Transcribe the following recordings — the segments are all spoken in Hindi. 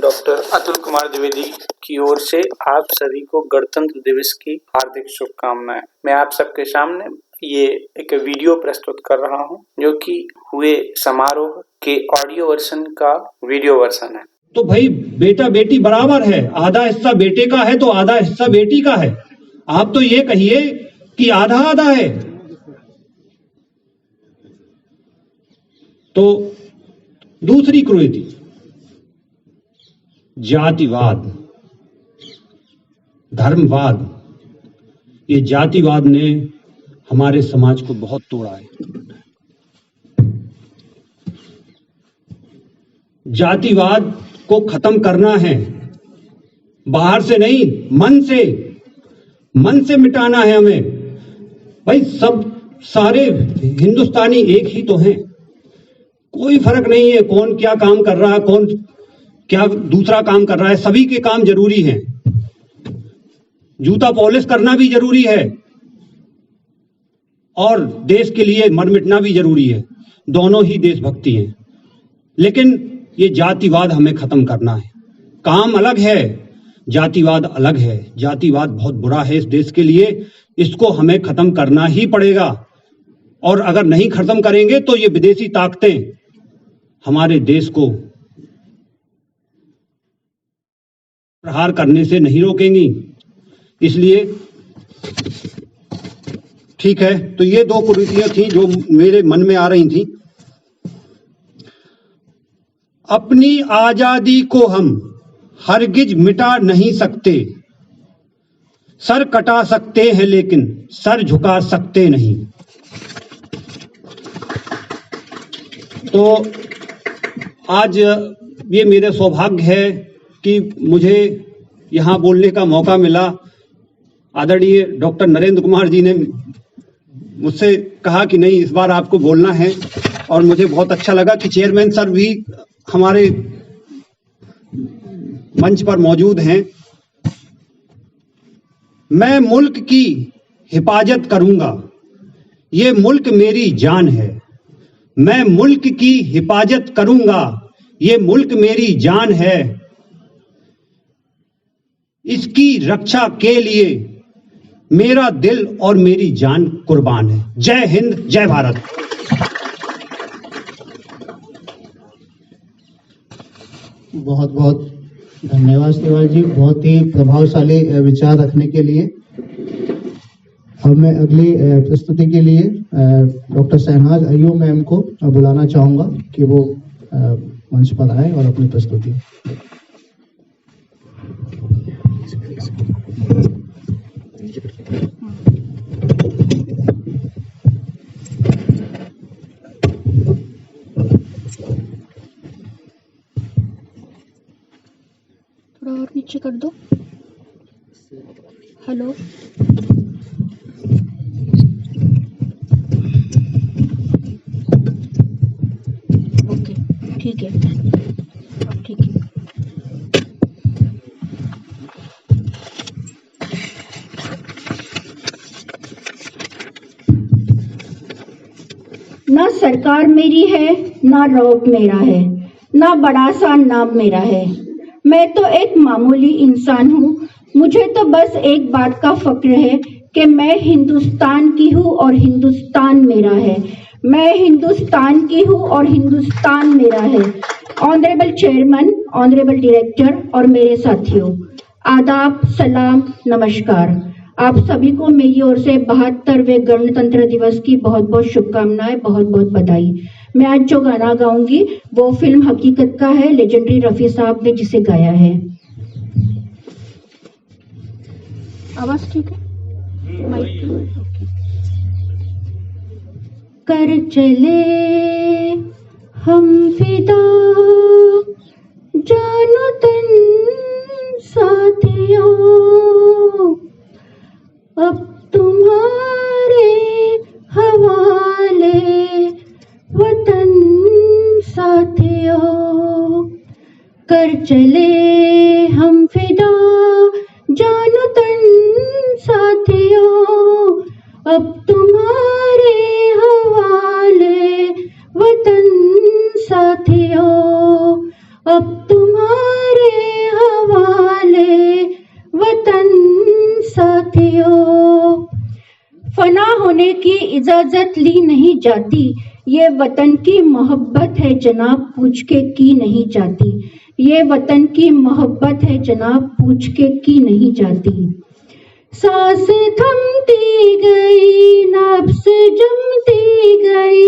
डॉक्टर अतुल कुमार द्विवेदी की ओर से आप सभी को गणतंत्र दिवस की हार्दिक शुभकामनाएं। मैं आप सबके सामने ये एक वीडियो प्रस्तुत कर रहा हूं, जो कि हुए समारोह के ऑडियो वर्जन का वीडियो वर्जन है। तो भाई बेटा बेटी बराबर है, आधा हिस्सा बेटे का है तो आधा हिस्सा बेटी का है। आप तो ये कहिए कि आधा आधा है। तो दूसरी क्रूरता, जातिवाद, धर्मवाद। ये जातिवाद ने हमारे समाज को बहुत तोड़ा है। जातिवाद को खत्म करना है, बाहर से नहीं, मन से मिटाना है हमें। भाई सब सारे हिंदुस्तानी एक ही तो हैं, कोई फर्क नहीं है कौन क्या काम कर रहा है, कौन क्या दूसरा काम कर रहा है। सभी के काम जरूरी हैं। जूता पॉलिश करना भी जरूरी है और देश के लिए मर मिटना भी जरूरी है। दोनों ही देशभक्ति हैं, लेकिन ये जातिवाद हमें खत्म करना है। काम अलग है, जातिवाद अलग है। जातिवाद बहुत बुरा है इस देश के लिए, इसको हमें खत्म करना ही पड़ेगा। और अगर नहीं खत्म करेंगे तो ये विदेशी ताकतें हमारे देश को प्रहार करने से नहीं रोकेंगी। इसलिए ठीक है, तो ये दो कुरीतियां थी जो मेरे मन में आ रही थी। अपनी आजादी को हम हरगिज मिटा नहीं सकते, सर कटा सकते हैं लेकिन सर झुका सकते नहीं। तो आज ये मेरे सौभाग्य है कि मुझे यहाँ बोलने का मौका मिला। आदरणीय डॉक्टर नरेंद्र कुमार जी ने मुझसे कहा कि नहीं, इस बार आपको बोलना है, और मुझे बहुत अच्छा लगा कि चेयरमैन सर भी हमारे मंच पर मौजूद हैं। मैं मुल्क की हिफाजत करूंगा, ये मुल्क मेरी जान है। मैं मुल्क की हिफाजत करूंगा, ये मुल्क मेरी जान है। इसकी रक्षा के लिए मेरा दिल और मेरी जान कुर्बान है। जय हिंद, जय भारत। बहुत बहुत धन्यवाद सेवाल जी, बहुत ही प्रभावशाली विचार रखने के लिए। अब मैं अगली प्रस्तुति के लिए डॉक्टर शहनाज अय्यूब मैम को बुलाना चाहूंगा कि वो मंच पर आए और अपनी प्रस्तुति। थोड़ा और नीचे कर दो। हेलो, ओके, ठीक है, अब ठीक है। ना सरकार मेरी है, ना रौब मेरा है, ना बड़ा सा नाम मेरा है। मैं तो एक मामूली इंसान हूँ। मुझे तो बस एक बात का फक्र है कि मैं हिंदुस्तान की हूँ और हिंदुस्तान मेरा है। मैं हिंदुस्तान की हूँ और हिंदुस्तान मेरा है। ऑनरेबल चेयरमैन, ऑनरेबल डायरेक्टर और मेरे साथियों, आदाब, सलाम, नमस्कार। आप सभी को मेरी ओर से 72वें गणतंत्र दिवस की बहुत बहुत शुभकामनाएं, बहुत बहुत बधाई। मैं आज जो गाना गाऊंगी वो फिल्म हकीकत का है, लेजेंडरी रफी साहब ने जिसे गाया है। आवाज ठीक है? माइक कर चले हम फिदा जानो तन साथियों, अब तुम्हारे हवाले वतन साथियों। कर चले हम फिदा जानो तन साथियों, अब तुम्हारे हवाले वतन साथियों, अब तुम्हारे मारे की इजाजत ली नहीं जाती, ये वतन की मोहब्बत है जनाब पूछ के की नहीं जाती, ये वतन की मोहब्बत है जनाब पूछ के की नहीं जाती। सांस थमती गई, नफ्स जमती गई,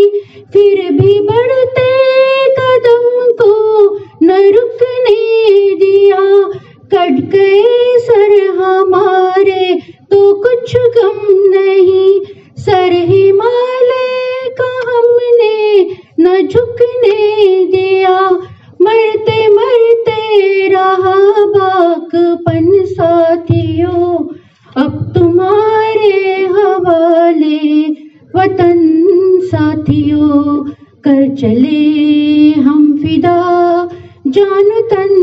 फिर भी बढ़ते कदम को न रुकने दिया। कट गए सर हमारे तो कुछ गम नहीं, सर हिमालय का हमने न झुकने दिया। मरते मरते रहा बाकपन साथियों, अब तुम्हारे हवाले वतन साथियों। कर चले हम फिदा जानो तन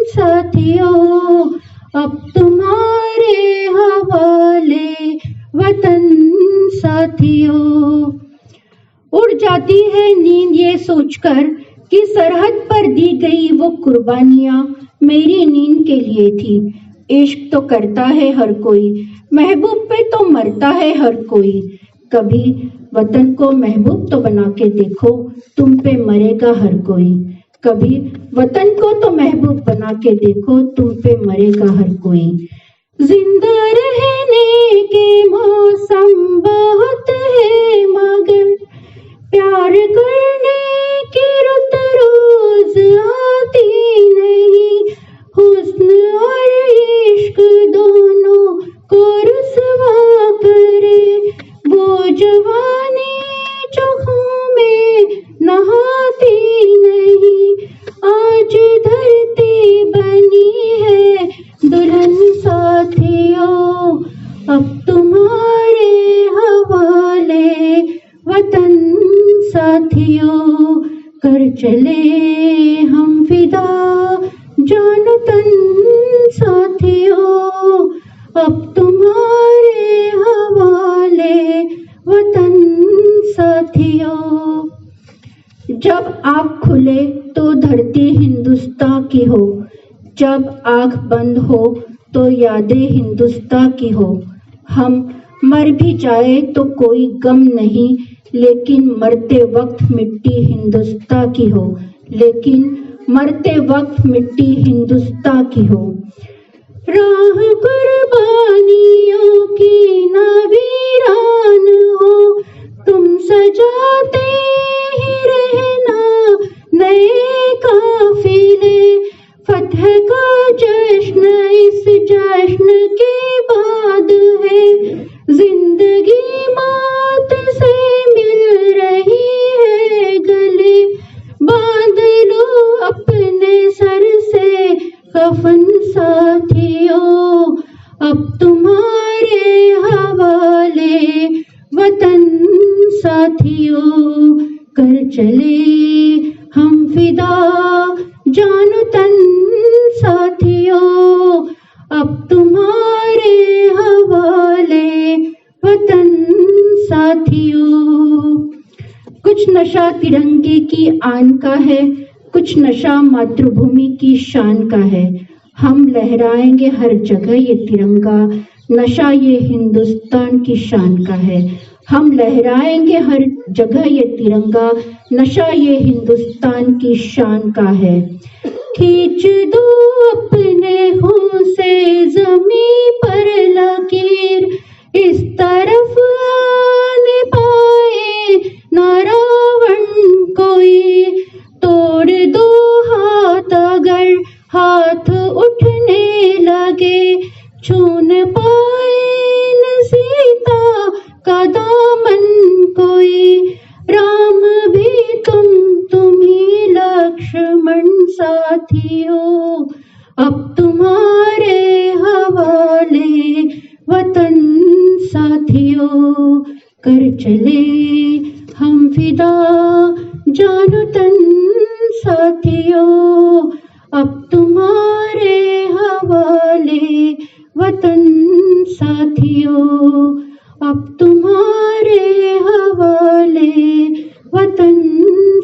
साथियों, अब तुम्हारे हवाले वतन साथियों। उड़ जाती है नींद ये सोचकर कि सरहद पर दी गई वो कुर्बानियां मेरी नींद के लिए थी। इश्क तो करता है हर कोई, महबूब पे तो मरता है हर कोई। कभी वतन को महबूब तो बना के देखो, तुम पे मरेगा हर कोई। कभी वतन को तो महबूब बना के देखो, तुम पे मरेगा हर कोई। जिंदा रहने के मौसम बहुत है मगर प्यार करने की रुत रोज आती नहीं। हुस्न और इश्क दोनों को रुसवा करे वो जवानी जो खून में नहाती नहीं। आज धरती बनी है दुल्हन साथियों, अब तुम्हारे हवाले वतन साथियों। कर चले हम फिदा जानो तन साथियों, अब तुम्हारे हवाले वतन साथियों। जब आँख खुले तो धरती हिंदुस्तान की हो, जब आँख बंद हो तो यादें हिंदुस्तान की हो। हम मर भी जाए तो कोई गम नहीं, लेकिन मरते वक्त मिट्टी हिंदुस्तान की हो, लेकिन मरते वक्त मिट्टी हिंदुस्तान की हो। राह कुर्बानियों की ना वीरान हो, तुम सजाते ही रहना नए काफिले। फतह का जश्न इस जश्न के बाद है, जिंदगी मौत से मिल रही है गले। बांध लो अपने सर से कफन साथियों, अब तुम्हारे हवाले वतन साथियों। कर चले हम फिदा जानो तन साथियों, अब तुम्हारे हवाले वतन साथियों। कुछ नशा तिरंगे की आन का है, कुछ नशा मातृभूमि की शान का है। हम लहराएंगे हर जगह ये तिरंगा, नशा ये हिंदुस्तान की शान का है। हम लहराएंगे हर जगह ये तिरंगा, नशा ये हिंदुस्तान की शान का है। खींच दो अपने खून से जमीन पर लकीर, इस तरफ आने पाए ना रावण कोई। तोड़ दो हाथ अगर हाथ उठने लगे, छून पाए न सीता का दामन कोई। राम भी तुम ही लक्ष्मण साथियों, अब तुम्हारे हवाले वतन साथियों। कर चले हम फिदा जानो तन साथियों, अब तुम्हारे हवाले वतन साथियों, अब तुम्हारे हवाले वतन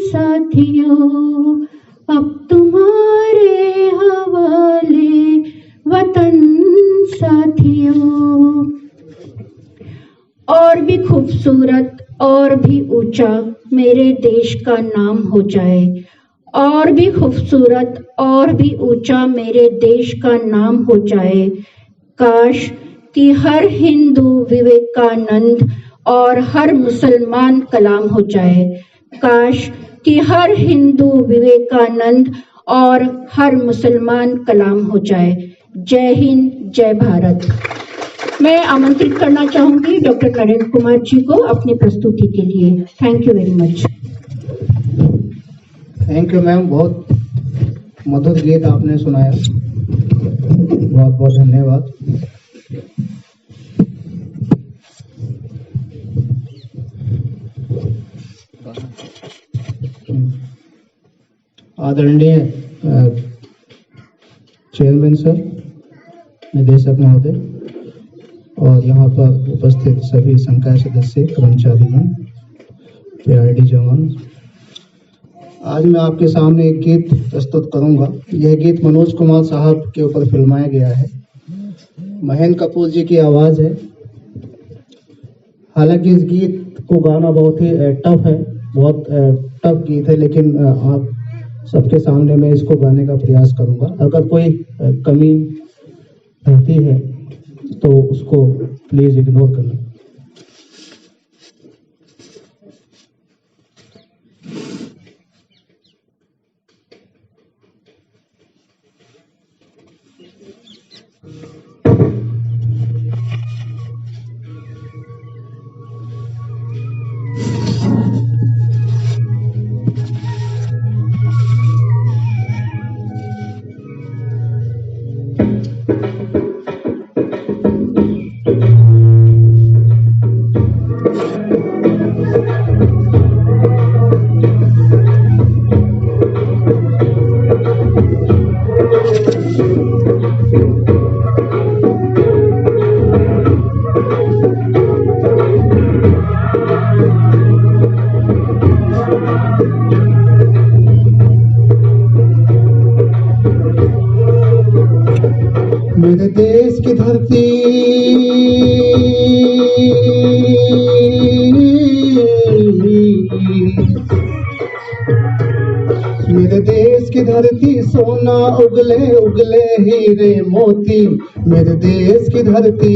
साथियों, अब तुम्हारे हवाले वतन साथियों। और भी भी खूबसूरत और भी ऊंचा मेरे देश का नाम हो जाए, और भी खूबसूरत और भी ऊंचा मेरे देश का नाम हो जाए। काश कि हर हिंदू विवेकानंद और हर मुसलमान कलाम हो जाए। काश कि हर हिंदू विवेकानंद और हर मुसलमान कलाम हो जाए। जय हिंद, जय भारत। मैं आमंत्रित करना चाहूंगी डॉक्टर नरेंद्र कुमार जी को अपनी प्रस्तुति के लिए। Thank you very much. Thank you ma'am, बहुत मधुर गीत आपने सुनाया, बहुत बहुत धन्यवाद। आदरणीय चेयरमैन सर, निदेशक महोदय और यहाँ पर उपस्थित सभी संकाय सदस्य, कर्मचारीगण, PRD जवान, आज मैं आपके सामने एक गीत प्रस्तुत करूंगा। यह गीत मनोज कुमार साहब के ऊपर फिल्माया गया है। महेंद्र कपूर जी की आवाज है। हालांकि इस गीत को गाना बहुत ही टफ है, बहुत टफ गीत है, लेकिन आप सबके सामने मैं इसको गाने का प्रयास करूंगा। अगर कोई कमी रहती है तो उसको प्लीज इग्नोर करना। मेरे देश की धरती मेरे देश की धरती, सोना उगले उगले हीरे मोती, मेरे देश की धरती।